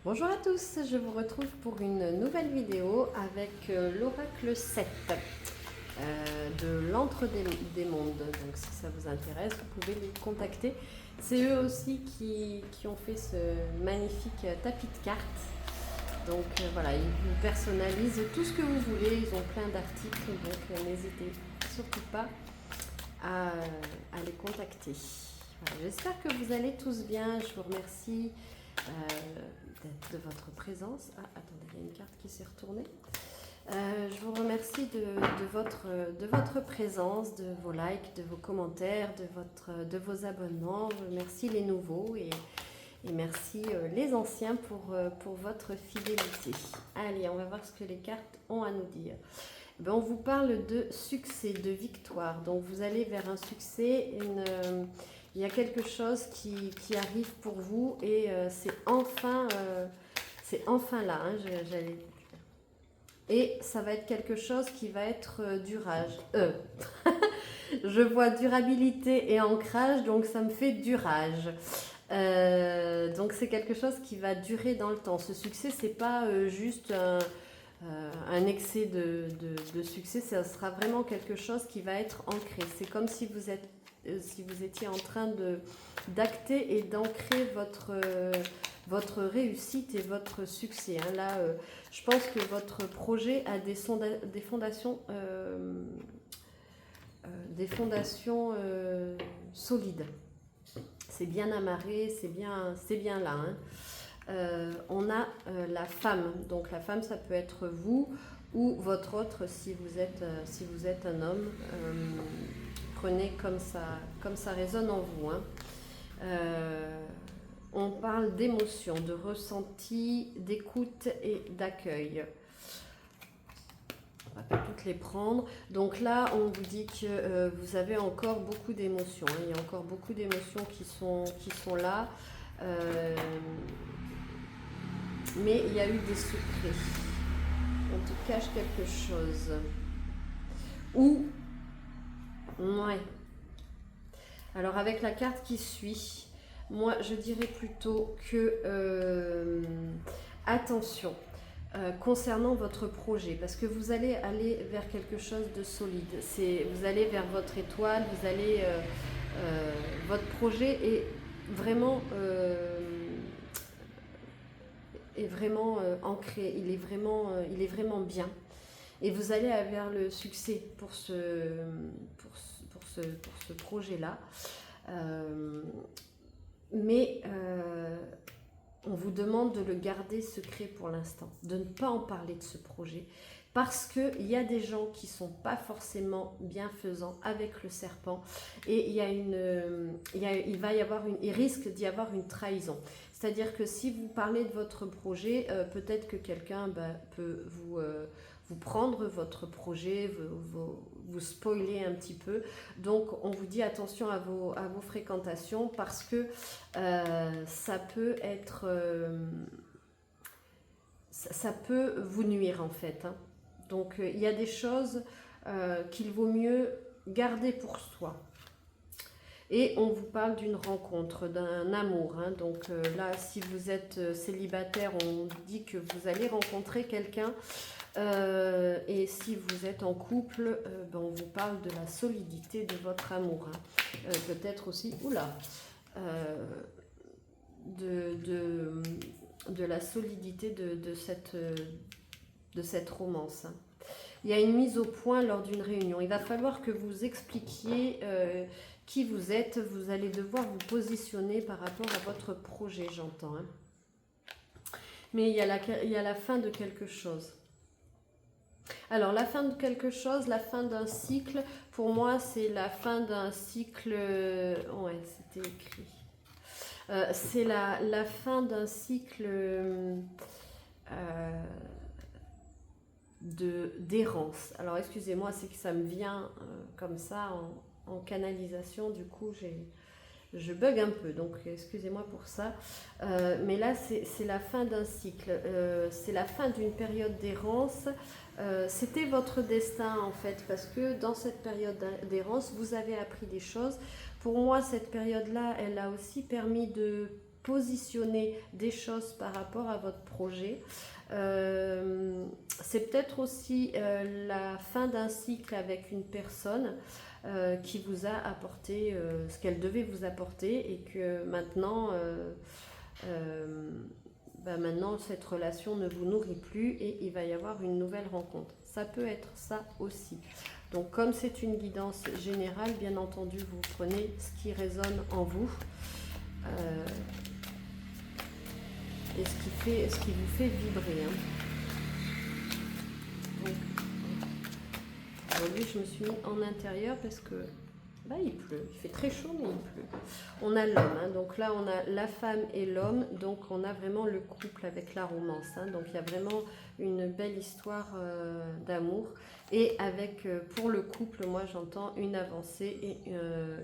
Bonjour à tous, je vous retrouve pour une nouvelle vidéo avec l'oracle 7 de l'Antre des Mondes. Donc si ça vous intéresse, vous pouvez les contacter. C'est eux aussi qui ont fait ce magnifique tapis de cartes. Donc voilà, ils vous personnalisent tout ce que vous voulez, ils ont plein d'articles, donc n'hésitez surtout pas à les contacter. Voilà, j'espère que vous allez tous bien, je vous remercie de votre présence. Ah, attendez, il y a une carte qui s'est retournée. Je vous remercie de votre présence, de vos likes, de vos commentaires, de vos abonnements. Je remercie les nouveaux et merci les anciens pour votre fidélité. Allez, on va voir ce que les cartes ont à nous dire. Ben, on vous parle de succès, de victoire. Donc vous allez vers un succès, il y a quelque chose qui arrive pour vous et c'est enfin là. Hein, et ça va être quelque chose qui va être durage. Je vois durabilité et ancrage, donc ça me fait durage. Donc c'est quelque chose qui va durer dans le temps. Ce succès, c'est pas juste un excès de succès, ça sera vraiment quelque chose qui va être ancré. C'est comme si si vous étiez en train d'acter et d'ancrer votre réussite et votre succès. Hein. Là, je pense que votre projet a des fondations, solides. C'est bien amarré, c'est bien là. Hein. On a la femme. Donc la femme, ça peut être vous ou votre autre si vous êtes un homme. Prenez comme ça résonne en vous. Hein. On parle d'émotion, de ressenti, d'écoute et d'accueil. On va pas toutes les prendre. Donc là, on vous dit que vous avez encore beaucoup d'émotions. Hein. Il y a encore beaucoup d'émotions qui sont là. Mais il y a eu des secrets. On te cache quelque chose. Ou, ouais. Alors avec la carte qui suit, moi je dirais plutôt que attention concernant votre projet, parce que vous allez aller vers quelque chose de solide. Vous allez vers votre étoile, votre projet est vraiment ancré, il est vraiment bien. Et vous allez vers le succès pour ce projet-là. Mais on vous demande de le garder secret pour l'instant, de ne pas en parler de ce projet, parce qu'il y a des gens qui ne sont pas forcément bienfaisants avec le serpent, et il risque d'y avoir une trahison. C'est-à-dire que si vous parlez de votre projet, peut-être que quelqu'un peut vous prendre votre projet, vous spoiler un petit peu. Donc on vous dit attention à vos fréquentations, parce que ça peut vous nuire en fait. Hein. Donc il y a des choses qu'il vaut mieux garder pour soi. Et on vous parle d'une rencontre, d'un amour. Hein. Donc là, si vous êtes célibataire, on dit que vous allez rencontrer quelqu'un. Et si vous êtes en couple, on vous parle de la solidité de votre amour. Hein. Peut-être aussi, de la solidité de cette romance. Hein. Il y a une mise au point lors d'une réunion. Il va falloir que vous expliquiez qui vous êtes. Vous allez devoir vous positionner par rapport à votre projet, j'entends. Hein. Mais il y a la fin de quelque chose. Alors, la fin de quelque chose, la fin d'un cycle, pour moi, c'est la fin d'un cycle... Ouais, c'était écrit. C'est la fin d'un cycle d'errance. Alors, excusez-moi, c'est que ça me vient comme ça en canalisation. Du coup, je bug un peu, donc excusez-moi pour ça. Mais là, c'est la fin d'un cycle. C'est la fin d'une période d'errance. C'était votre destin en fait, parce que dans cette période d'errance, vous avez appris des choses. Pour moi, cette période-là, elle a aussi permis de positionner des choses par rapport à votre projet. C'est peut-être aussi la fin d'un cycle avec une personne qui vous a apporté ce qu'elle devait vous apporter et que maintenant, maintenant cette relation ne vous nourrit plus et il va y avoir une nouvelle rencontre. Ça peut être ça aussi. Donc comme c'est une guidance générale, bien entendu, vous prenez ce qui résonne en vous. Et ce qui vous fait vibrer. Hein. Donc, aujourd'hui, je me suis mis en intérieur parce que là, il pleut. Il fait très chaud, mais il pleut. On a l'homme. Hein. Donc là, on a la femme et l'homme. Donc, on a vraiment le couple avec la romance. Hein. Donc, il y a vraiment une belle histoire d'amour. Et avec, pour le couple, moi, j'entends une avancée et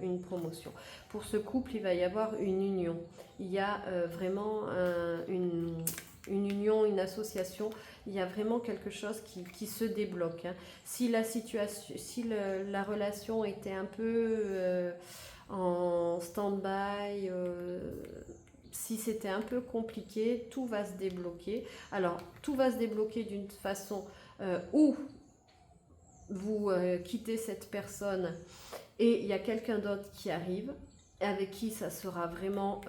une promotion. Pour ce couple, il va y avoir une union. Il y a vraiment une union, une association. Il y a vraiment quelque chose qui se débloque. Hein. Si la situation, si la relation était un peu en stand-by, si c'était un peu compliqué, tout va se débloquer. Alors, tout va se débloquer d'une façon où vous quittez cette personne et il y a quelqu'un d'autre qui arrive, avec qui ça sera vraiment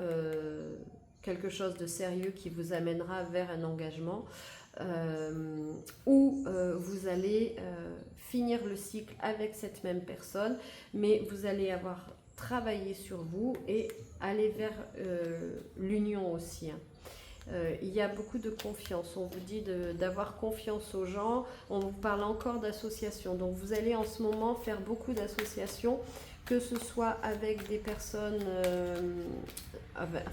quelque chose de sérieux qui vous amènera vers un engagement, où vous allez finir le cycle avec cette même personne, mais vous allez avoir travaillé sur vous et aller vers l'union aussi. Hein. Il y a beaucoup de confiance, on vous dit d'avoir confiance aux gens, on vous parle encore d'associations, donc vous allez en ce moment faire beaucoup d'associations, que ce soit avec des personnes,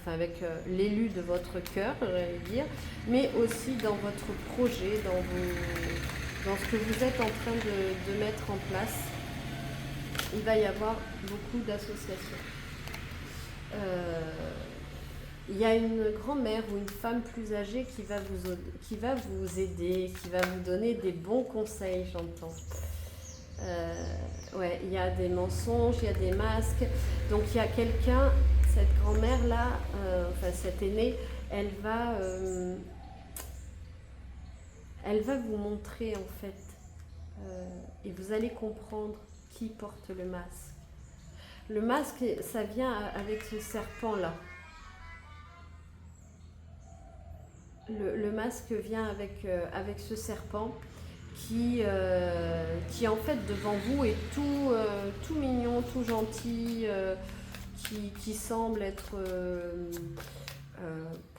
avec l'élu de votre cœur, j'allais dire, mais aussi dans votre projet, dans ce que vous êtes en train de mettre en place, il va y avoir beaucoup d'associations. Il y a une grand-mère ou une femme plus âgée qui va vous aider, qui va vous donner des bons conseils, j'entends. Ouais, il y a des mensonges, il y a des masques. Donc il y a quelqu'un, cette grand-mère-là, cette aînée, elle va vous montrer en fait, et vous allez comprendre qui porte le masque. Le masque, ça vient avec ce serpent-là. Le masque vient avec ce serpent qui en fait devant vous est tout mignon, tout gentil, qui semble être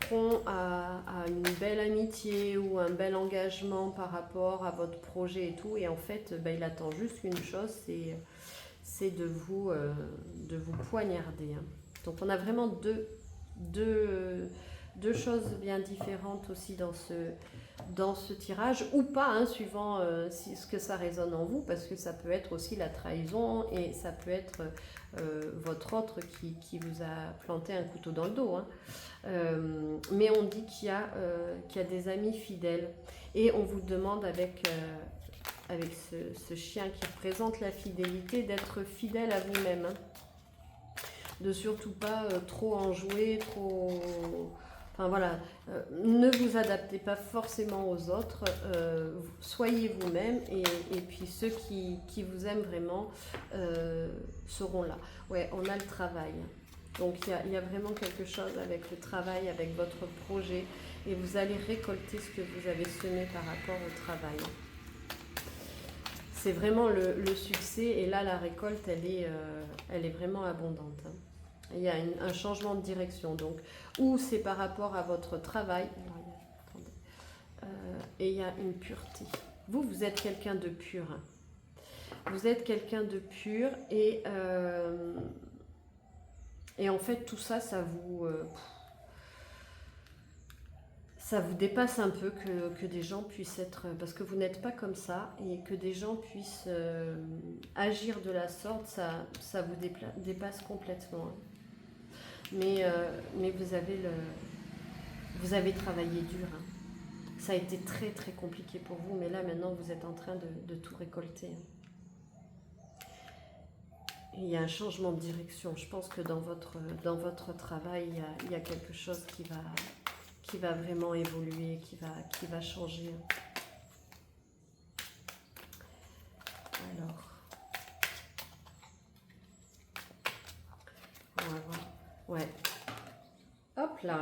prompt à une belle amitié ou un bel engagement par rapport à votre projet et tout. Et en fait, il attend juste une chose, c'est de vous poignarder. Hein. Donc on a vraiment deux choses bien différentes aussi dans ce tirage, ou pas, hein, suivant ce que ça résonne en vous, parce que ça peut être aussi la trahison et ça peut être votre autre qui vous a planté un couteau dans le dos. Hein. Mais on dit qu'il y a des amis fidèles et on vous demande avec ce chien qui représente la fidélité d'être fidèle à vous-même. Hein. De surtout pas trop en jouer, trop... Enfin voilà, ne vous adaptez pas forcément aux autres, soyez vous-même et puis ceux qui vous aiment vraiment seront là. Ouais, on a le travail. Donc il y a vraiment quelque chose avec le travail, avec votre projet et vous allez récolter ce que vous avez semé par rapport au travail. C'est vraiment le succès et là la récolte elle est vraiment abondante. Hein. Il y a un changement de direction, donc, ou c'est par rapport à votre travail, et il y a une pureté. Vous êtes quelqu'un de pur. Hein. Vous êtes quelqu'un de pur, et en fait, tout ça, ça vous dépasse un peu que des gens puissent être... Parce que vous n'êtes pas comme ça, et que des gens puissent agir de la sorte, ça vous dépasse complètement. Hein. Mais vous avez travaillé dur. Hein. Ça a été très très compliqué pour vous, mais là maintenant vous êtes en train de tout récolter. Hein. il y a un changement de direction. Je pense que dans votre travail, il y a quelque chose qui va vraiment évoluer, qui va changer. Alors, on va voir. Ouais. Hop là.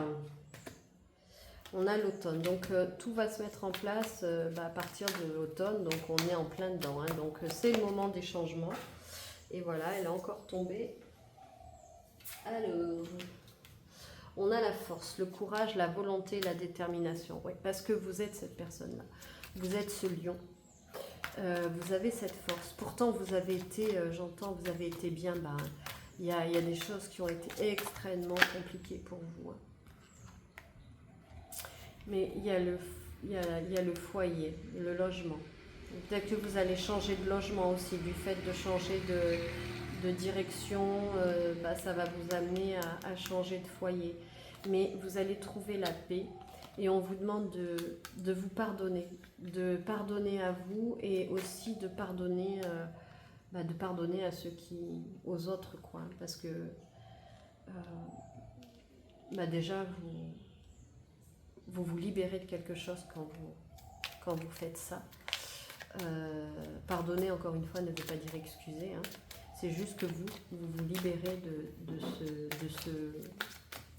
On a l'automne. Donc, tout va se mettre en place à partir de l'automne. Donc, on est en plein dedans. Hein. Donc, c'est le moment des changements. Et voilà, elle a encore tombé. Alors, on a la force, le courage, la volonté, la détermination. Oui, parce que vous êtes cette personne-là. Vous êtes ce lion. Vous avez cette force. Pourtant, vous avez été, j'entends, vous avez été bien. Il y a des choses qui ont été extrêmement compliquées pour vous. Hein. Mais il y a le foyer, le logement. Peut-être que vous allez changer de logement aussi, du fait de changer de direction, ça va vous amener à changer de foyer. Mais vous allez trouver la paix et on vous demande de vous pardonner, de pardonner à vous et aussi de pardonner à aux autres, quoi. Parce que déjà, vous libérez de quelque chose quand vous faites ça. Pardonner, encore une fois, ne veut pas dire excuser. Hein. C'est juste que vous vous libérez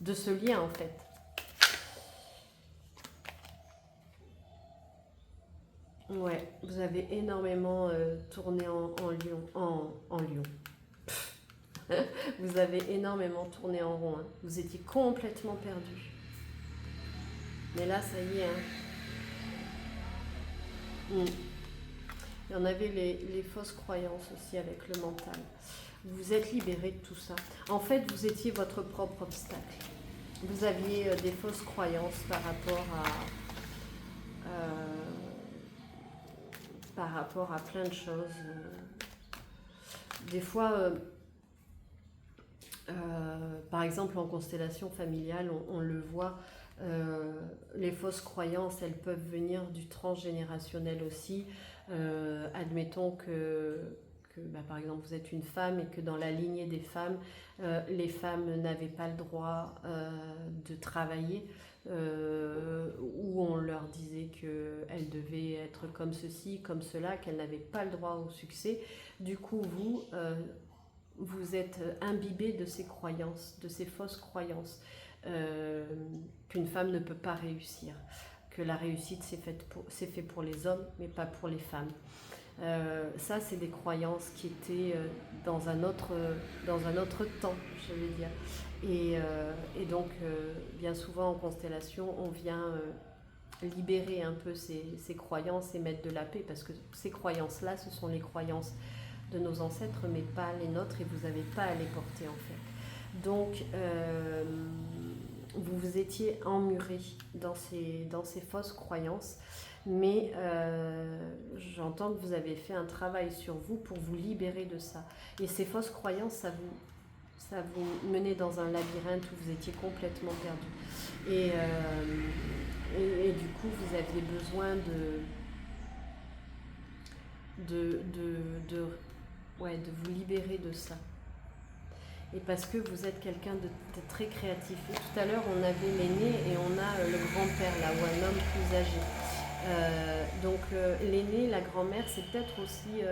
de ce lien, en fait. Ouais, vous avez énormément tourné en lion. Vous avez énormément tourné en rond. Hein. Vous étiez complètement perdu. Mais là, ça y est. Hein. Il y en avait les fausses croyances aussi avec le mental. Vous vous êtes libéré de tout ça. En fait, vous étiez votre propre obstacle. Vous aviez des fausses croyances par rapport à plein de choses. Des fois, par exemple en constellation familiale, on le voit, les fausses croyances, elles peuvent venir du transgénérationnel aussi. Admettons que par exemple vous êtes une femme et que dans la lignée des femmes, les femmes n'avaient pas le droit de travailler, où on leur disait qu'elles devaient être comme ceci, comme cela, qu'elles n'avaient pas le droit au succès. Du coup, vous êtes imbibé de ces croyances, de ces fausses croyances, qu'une femme ne peut pas réussir, que la réussite c'est fait pour les hommes mais pas pour les femmes. Ça, c'est des croyances qui étaient dans un autre temps, je vais dire. Et donc, bien souvent en constellation, on vient libérer un peu ces croyances et mettre de la paix, parce que ces croyances-là, ce sont les croyances de nos ancêtres, mais pas les nôtres, et vous n'avez pas à les porter en fait. Donc, vous vous étiez emmuré dans ces fausses croyances, mais j'entends que vous avez fait un travail sur vous pour vous libérer de ça. Et ces fausses croyances, ça vous menait dans un labyrinthe où vous étiez complètement perdu. Et du coup, vous aviez besoin de vous libérer de ça. Et parce que vous êtes quelqu'un de très créatif. Et tout à l'heure, on avait l'aîné et on a le grand-père, là, ou un homme plus âgé. Donc l'aîné, la grand-mère, c'est peut-être aussi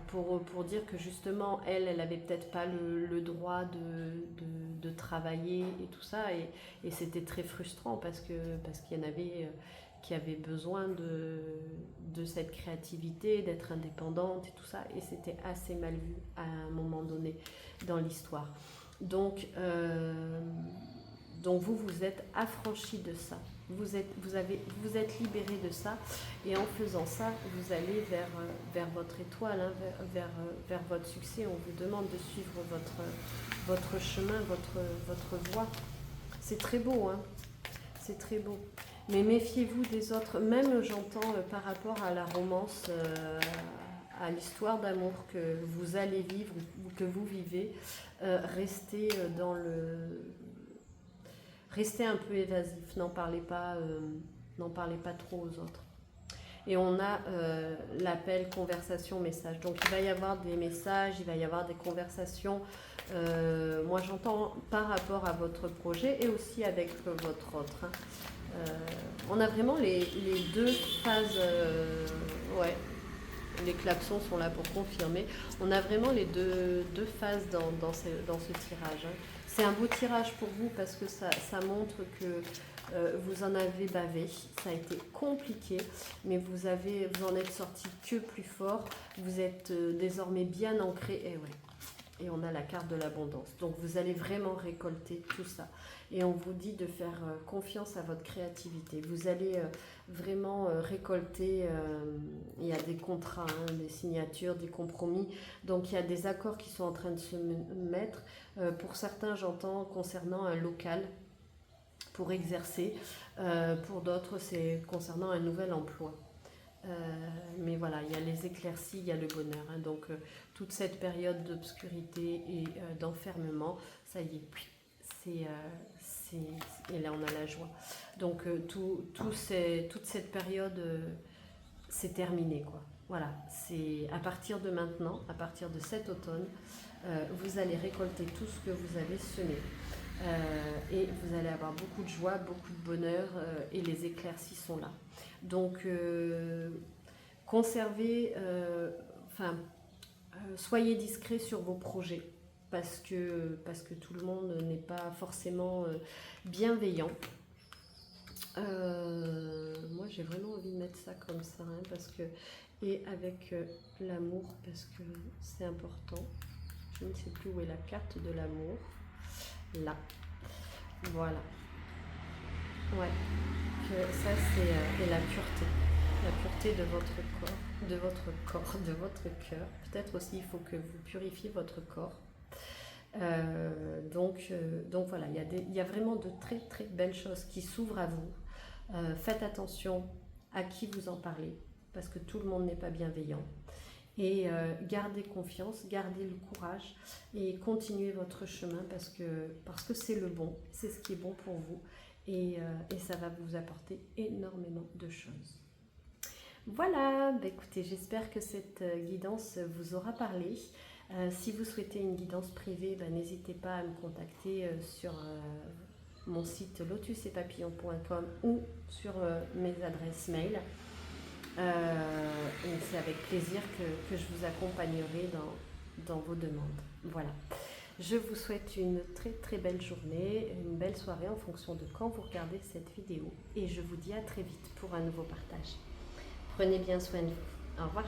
pour dire que justement, elle avait peut-être pas le droit de travailler et tout ça. Et c'était très frustrant parce qu'il y en avait qui avaient besoin de cette créativité, d'être indépendante et tout ça. Et c'était assez mal vu à un moment donné dans l'histoire. Donc vous êtes affranchi de ça. Vous êtes libéré de ça, et en faisant ça, vous allez vers votre étoile, hein, vers votre succès. On vous demande de suivre votre chemin, votre voie. C'est très beau, hein. C'est très beau. Mais méfiez-vous des autres. Même, j'entends par rapport à la romance, à l'histoire d'amour que vous allez vivre ou que vous vivez, restez restez un peu évasif. N'en parlez pas trop aux autres. et on a l'appel conversation message. Donc il va y avoir des messages, il va y avoir des conversations. Moi j'entends par rapport à votre projet et aussi avec votre autre. Hein. On a vraiment les deux phases. Ouais, les klaxons sont là pour confirmer. On a vraiment les deux phases dans ce tirage. Hein. C'est un beau tirage pour vous parce que ça montre que vous en avez bavé, ça a été compliqué, mais vous en êtes sorti que plus fort, vous êtes désormais bien ancré, et ouais. Et on a la carte de l'abondance. Donc vous allez vraiment récolter tout ça. Et on vous dit de faire confiance à votre créativité. Vous allez vraiment récolter, il y a des contrats, hein, des signatures, des compromis. Donc il y a des accords qui sont en train de se mettre. Pour certains, j'entends concernant un local pour exercer. Pour d'autres, c'est concernant un nouvel emploi. Mais voilà, il y a les éclaircies, il y a le bonheur. Hein, donc, toute cette période d'obscurité et d'enfermement, ça y est, et là on a la joie. Donc, toute cette période, c'est terminé, quoi. Voilà, c'est à partir de maintenant, à partir de cet automne, vous allez récolter tout ce que vous avez semé. Et vous allez avoir beaucoup de joie, beaucoup de bonheur, et les éclaircies sont là. Donc, conservez, soyez discret sur vos projets parce que tout le monde n'est pas forcément bienveillant. Moi, j'ai vraiment envie de mettre ça comme ça, hein, parce que, et avec l'amour, parce que c'est important. Je ne sais plus où est la carte de l'amour. Là, voilà. Ouais, que ça c'est et la pureté de votre corps, de votre cœur. Peut-être aussi il faut que vous purifiez votre corps. Donc voilà, il y a vraiment de très très belles choses qui s'ouvrent à vous. Faites attention à qui vous en parlez, parce que tout le monde n'est pas bienveillant. Et gardez confiance, gardez le courage et continuez votre chemin parce que c'est le bon, c'est ce qui est bon pour vous et ça va vous apporter énormément de choses. Voilà, bah écoutez, j'espère que cette guidance vous aura parlé. Si vous souhaitez une guidance privée, bah, n'hésitez pas à me contacter sur mon site lotusetpapillons.com ou sur mes adresses mail. Et c'est avec plaisir que je vous accompagnerai dans vos demandes. Voilà. Je vous souhaite une très très belle journée, une belle soirée en fonction de quand vous regardez cette vidéo. Et je vous dis à très vite pour un nouveau partage. Prenez bien soin de vous. Au revoir.